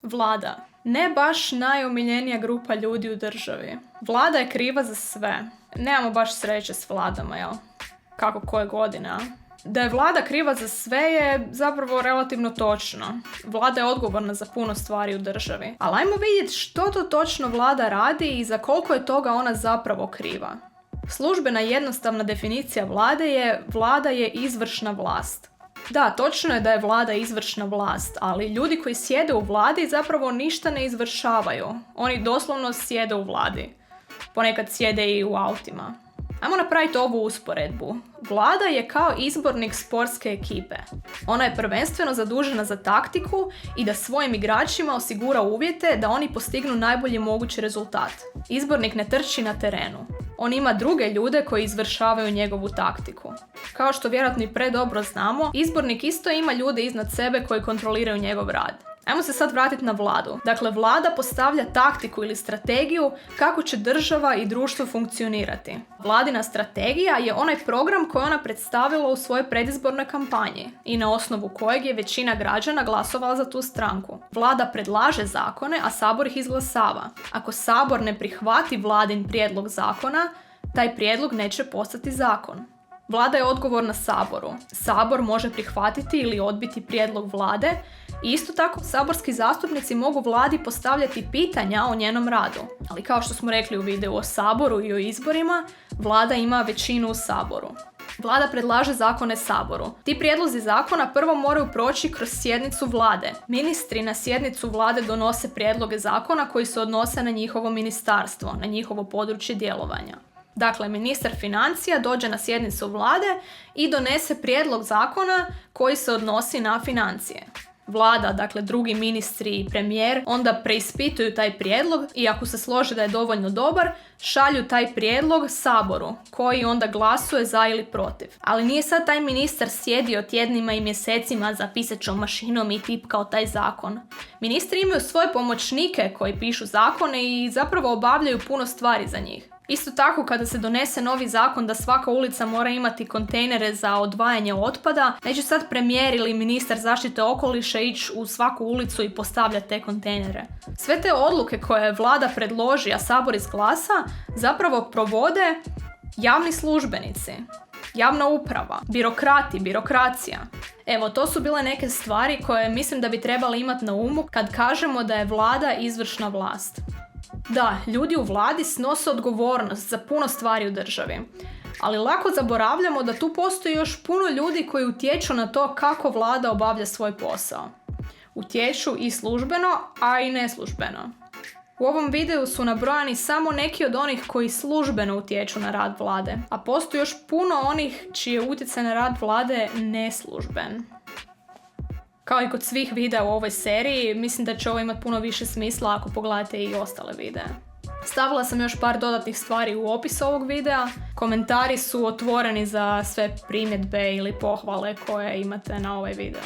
Vlada. Ne baš najomiljenija grupa ljudi u državi. Vlada je kriva za sve. Nemamo baš sreće s vladama, jel? Kako koje godine, a? Da je vlada kriva za sve je zapravo relativno točno. Vlada je odgovorna za puno stvari u državi. Ali ajmo vidjeti što to točno vlada radi i za koliko je toga ona zapravo kriva. Službena jednostavna definicija vlada je izvršna vlast. Da, točno je da je vlada izvršna vlast, ali ljudi koji sjede u vladi zapravo ništa ne izvršavaju. Oni doslovno sjede u vladi. Ponekad sjede i u autima. Ajmo napraviti ovu usporedbu. Vlada je kao izbornik sportske ekipe. Ona je prvenstveno zadužena za taktiku i da svojim igračima osigura uvjete da oni postignu najbolji mogući rezultat. Izbornik ne trči na terenu. On ima druge ljude koji izvršavaju njegovu taktiku. Kao što vjerojatno i predobro znamo, izbornik isto ima ljude iznad sebe koji kontroliraju njegov rad. Ajmo se sad vratiti na vladu. Dakle, vlada postavlja taktiku ili strategiju kako će država i društvo funkcionirati. Vladina strategija je onaj program koji ona predstavila u svojoj predizbornoj kampanji i na osnovu kojeg je većina građana glasovala za tu stranku. Vlada predlaže zakone, a Sabor ih izglasava. Ako Sabor ne prihvati vladin prijedlog zakona, taj prijedlog neće postati zakon. Vlada je odgovorna Saboru. Sabor može prihvatiti ili odbiti prijedlog vlade i isto tako saborski zastupnici mogu vladi postavljati pitanja o njenom radu. Ali kao što smo rekli u videu o Saboru i o izborima, vlada ima većinu u Saboru. Vlada predlaže zakone Saboru. Ti prijedlozi zakona prvo moraju proći kroz sjednicu vlade. Ministri na sjednicu vlade donose prijedloge zakona koji se odnose na njihovo ministarstvo, na njihovo područje djelovanja. Dakle, ministar financija dođe na sjednicu vlade i donese prijedlog zakona koji se odnosi na financije. Vlada, dakle drugi ministri i premijer, onda preispituju taj prijedlog i ako se slože da je dovoljno dobar, šalju taj prijedlog Saboru, koji onda glasuje za ili protiv. Ali nije sad taj ministar sjedio tjednima i mjesecima za pisaćom mašinom i tipkao taj zakon. Ministri imaju svoje pomoćnike koji pišu zakone i zapravo obavljaju puno stvari za njih. Isto tako, kada se donese novi zakon da svaka ulica mora imati kontejnere za odvajanje otpada, neće sad premijer ili ministar zaštite okoliša ići u svaku ulicu i postavljati te kontejnere. Sve te odluke koje vlada predloži, a Sabor izglasa, zapravo provode javni službenici, javna uprava, birokrati, birokracija. Evo, to su bile neke stvari koje mislim da bi trebali imati na umu kad kažemo da je vlada izvršna vlast. Da, ljudi u vladi snose odgovornost za puno stvari u državi, ali lako zaboravljamo da tu postoji još puno ljudi koji utječu na to kako vlada obavlja svoj posao. Utječu i službeno, a i neslužbeno. U ovom videu su nabrojani samo neki od onih koji službeno utječu na rad vlade, a postoji još puno onih čiji je utjecaj na rad vlade neslužben. Kao i kod svih videa u ovoj seriji, mislim da će ovo imati puno više smisla ako pogledate i ostale videe. Stavila sam još par dodatnih stvari u opis ovog videa. Komentari su otvoreni za sve primjedbe ili pohvale koje imate na ovaj video.